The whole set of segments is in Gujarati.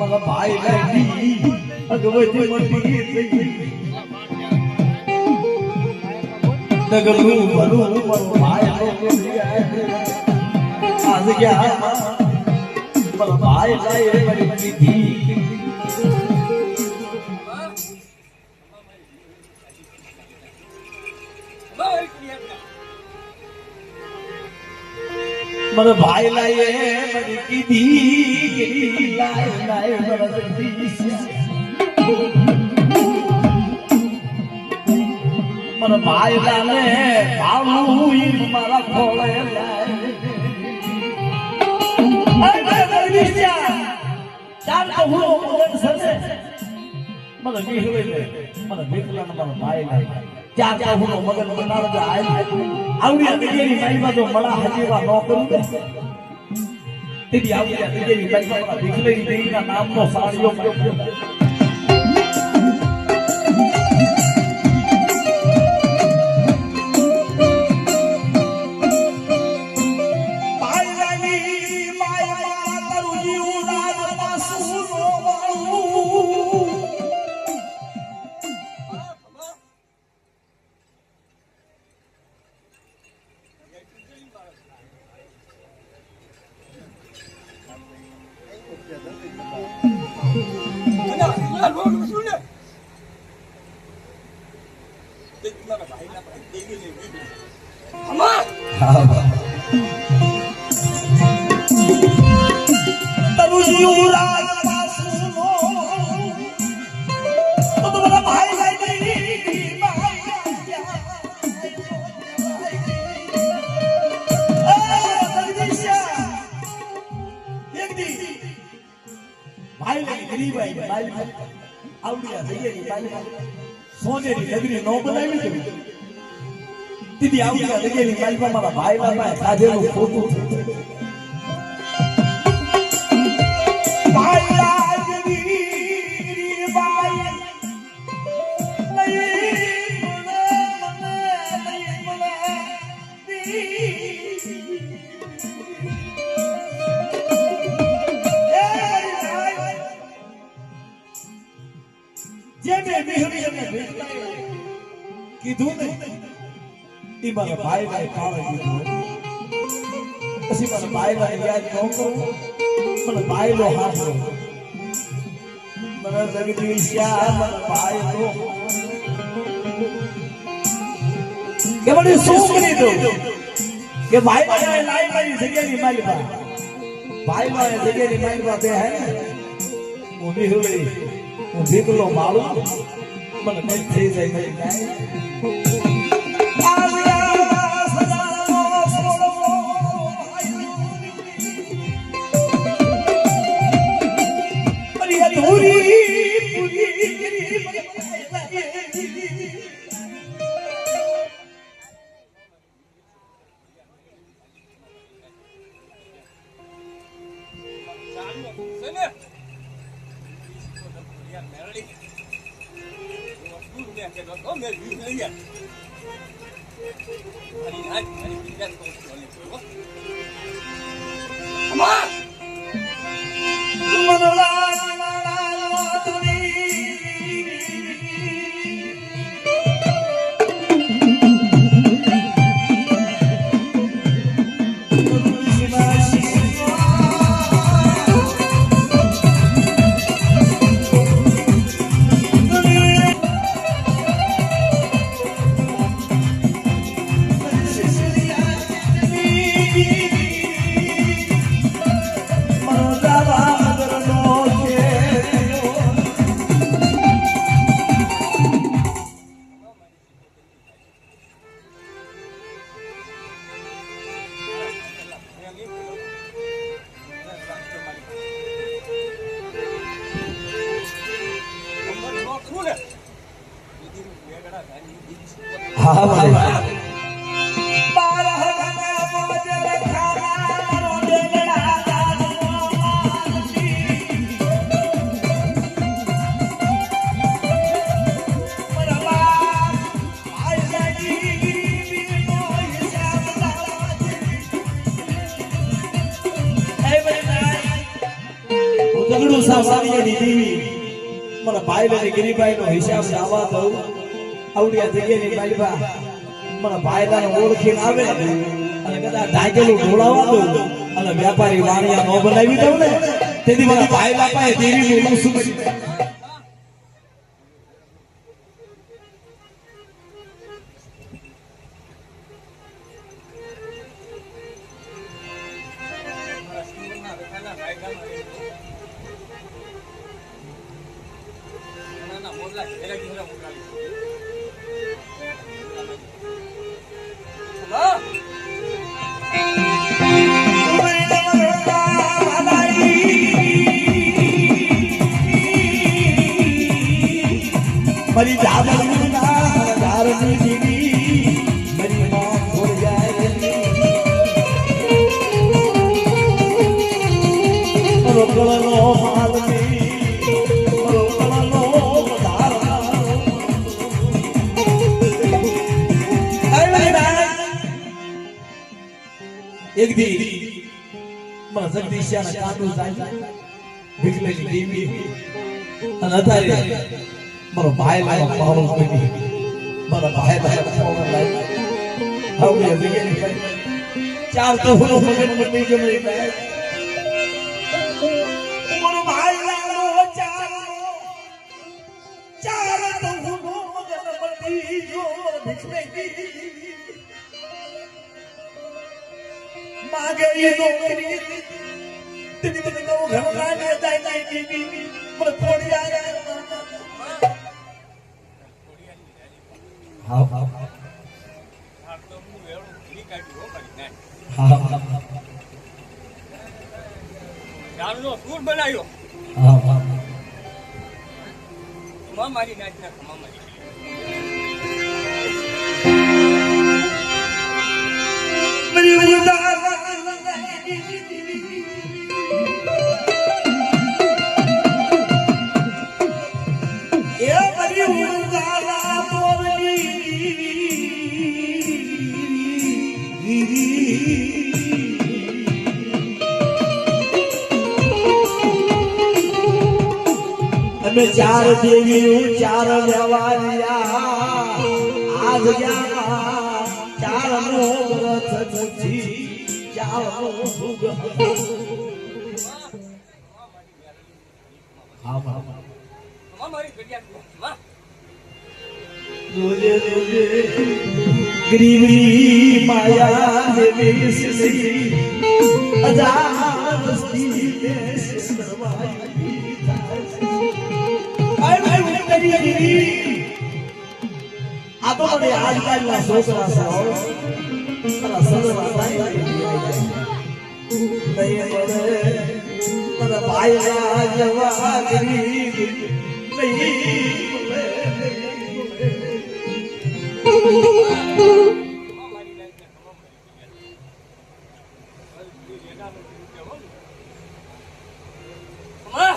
મારા ભાઈ લાગી ભગવતી મટી નગરનું ભલું મારો ભાઈ આજ ગયા મારા ભાઈ લાય મારી દીધી મારા ભાઈ લાય મારી દીધી લાય લાય મારા દીધી મને ભાઈ લાલે ભાવું મારા ખોળે મને વિકલા ભાઈ લાય ચાર હું મગન બનાવ આવડી દીકરી મારી જો મળા હજીવા ન કરું તેથી આવડી દીકરી મારી દીકરી દીકરીના નામનો સાડીઓ સોનેરી નગરી નો બનાવી દીદી આવડી જગ્યાની કાલમાં મારા ભાઈ બાબા સાધેલું ખોટું કીધું ને ઈ મારા ભાઈ ભાઈ કાળે કીધું પછી મારા ભાઈ ભાઈ યાદ ન કરું મને ભાઈ નો હાથ લો મને જગદીશ્યા મારા ભાઈ નો કે મને શું કરી દો કે ભાઈ ભાઈ લાઈ મારી જગ્યાની મારી ભાઈ ભાઈ જગ્યાની મારી પાસે હે હું વિહળી હું ભીકલો માળું મને કઈ થઈ જાય નહીં હા ભાઈ ડોસા વાળીની દેવી મારા ભાઈ અને ગિરીભાઈ નો હિસાબ લાવવા દઉં આવડિયા જગ્યાની માલબા મારા ભાઈલાને ઓળખીને આવે અને કદાચ ઢાકેલું ઢોળાવા દઉં અને વ્યાપારી વાણિયા નો બનાવી દઉં ને તેથી મારા ભાઈલા પાસે દેવીનું લૂસું બની જાય. મારી જાદવના ધારની દીવી મારી માં ભૂલ જાય રોકળનો માલની રોકળનો ધારનો એક દી માં જગદીશના કાંડુ જાય ભીખલેલી દેવી અને અતારે મારો ભાઈ લાયો પાવર બની મારા ભાઈ લાયો પાવર લાયો હવે જગ્યાની ચાર તો હું મગન બની ગયો મેરી ભાઈ મારો ભાઈ લાયો ચાર તો હું મગન બની ગયો ભીખલેલી માગે એ નોકરી તેની મને તો ઘરના ને જાય દીદી મને થોડી આયા હા હા તો હું એવડું ઘી કાઢ્યું હો મારી નાય હા દારૂનો સૂર બનાવ્યો હા હા મારી નાચ ના મારી मेरी उदार ये मेरी उदार અમે ચાર દેવી ચાર વ્યવહારિયા આજ ગયા ચાર નો વ્રત થતી ચાર નો ભોગ હા મારી ગડિયા રોજે રોજે ગરીબી માયા દેવી સિસી અજાસ્તી દેશ સરવાઈ આ તો મને આજકાલના છોકરા સાવ મારા ભાઈ જવા ગરીબ હા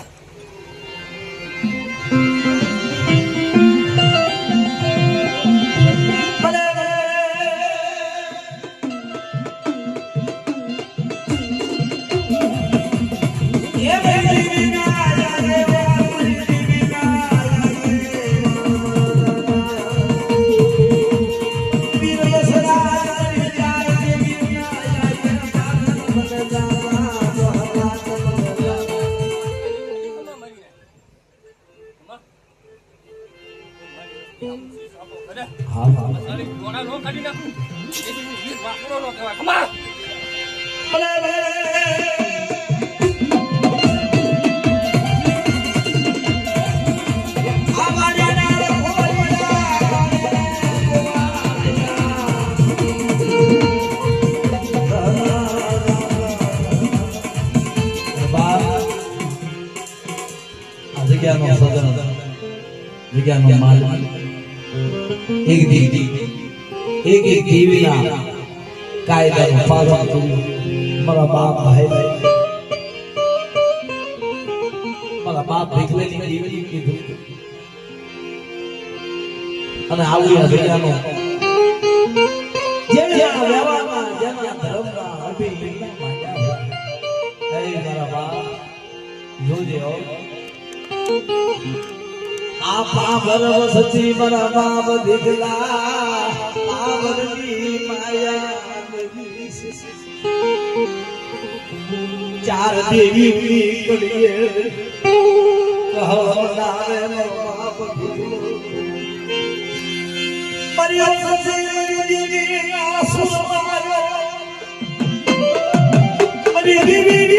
હા અરે કોના નો કાઢી નાખું એ વાકરો નો કહેવાય કમા ભલે ભલે જગ્યાનો સદન જગ્યાનો માલ એક દેવીના કાયદાનું પાલન કર્યું મારા બાપ ભાઈ મારા બાપ ભીખલેલી દેવી કીધું અને આવું આ જગ્યાનો જેના વ્યવહારમાં જેના ધર્મના અભિનય માંડ્યા હે મારા બાપ જોજે આ પાવર વસતી મારા બાપ દીકલા પાવરની માયા ચાર દેવી નીકળીએ કહવડાવે બાપ દીકલો મરિયમ સતી દેવી આસુ મારો મરી દેવી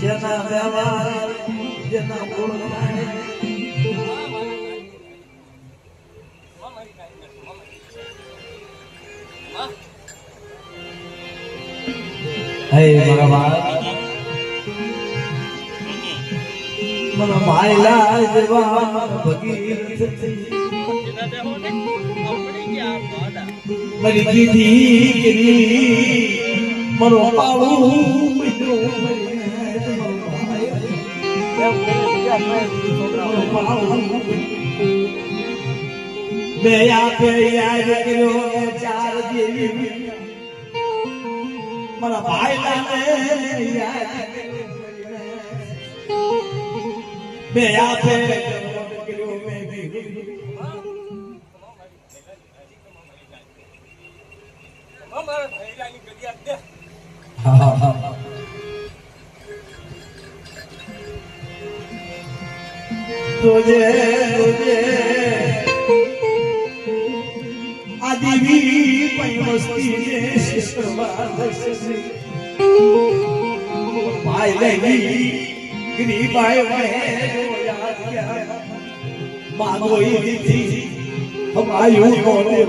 જેના વ્યવહાર જેના ગુણ હે મારા બાપ મને માયલા જેવા ભગીરથ મરી દીધી ગરી મરો પાવું મેં આપે યાદ કર્યો ચાર દેવી મારા ભાઈ યાદ મેં આપે કર્યો મેં तुझे तुझे आदिवी पैमस्ती ने शिष्टवादसी भाई लगी गिरी भाई जो याद किया मांगो ही थी हम आयु को दे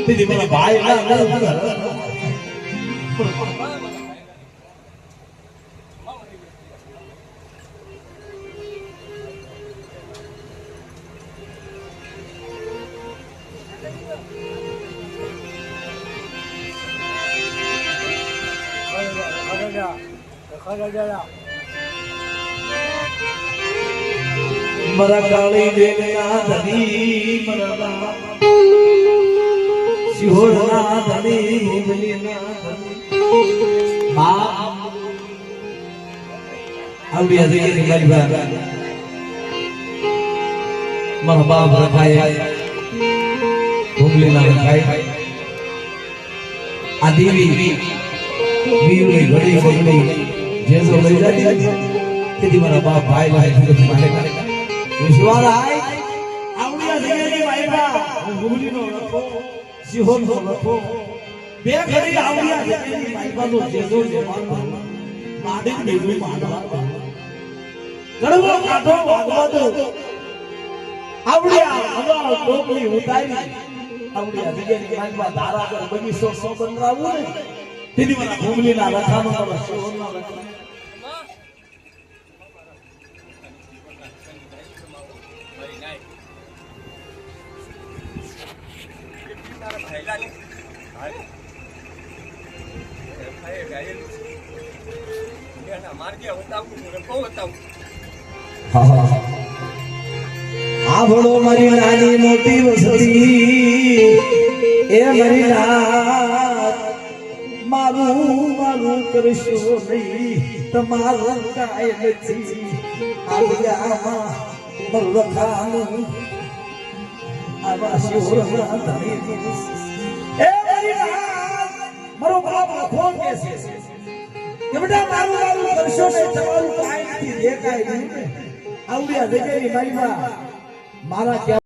तेरी मेरा भाई ना मरा काली देवना धनी मरा सिहोरना धनी भूमलीना मां आवड़ी आदि की निकाली बात मरा बाप रखाए भूमलीना रखाए आदिवी वीर घड़ी घड़ी जैसे लई जाती તેથી મારા બાપ ભાઈ ભાઈ મારે વિશ્વાસ આય આવડિયા જગ્યાની વાયબા ગુમલીનો લખો સિહોરનો લખો બે ઘડી આવડિયા જગ્યાની વાયબાનો જેજો જમાનો માડિક બેજુ માનવા ગળવો કાઢો વાગવાદો આવડિયા હવા ટોપલી ઉતારી આવડિયા જગ્યાની વાયબા ધારા પર બગીચો સો બંધરાવું ને તેથી મારા ગુમલીના લખાનો મારા સિહોરના લખા આભળો મારી નાની મોટી વસતી એ મારી નાત મારું મારું કરશો નહીં તમારું કાય નથી આવ્યા મરવખાનું આવા શિહોરના ધણી એ મારી નાત કરશો ને તમારું કાંઈ નથી દેખાય નહીં આવડી આ જગ્યાની મારી મારા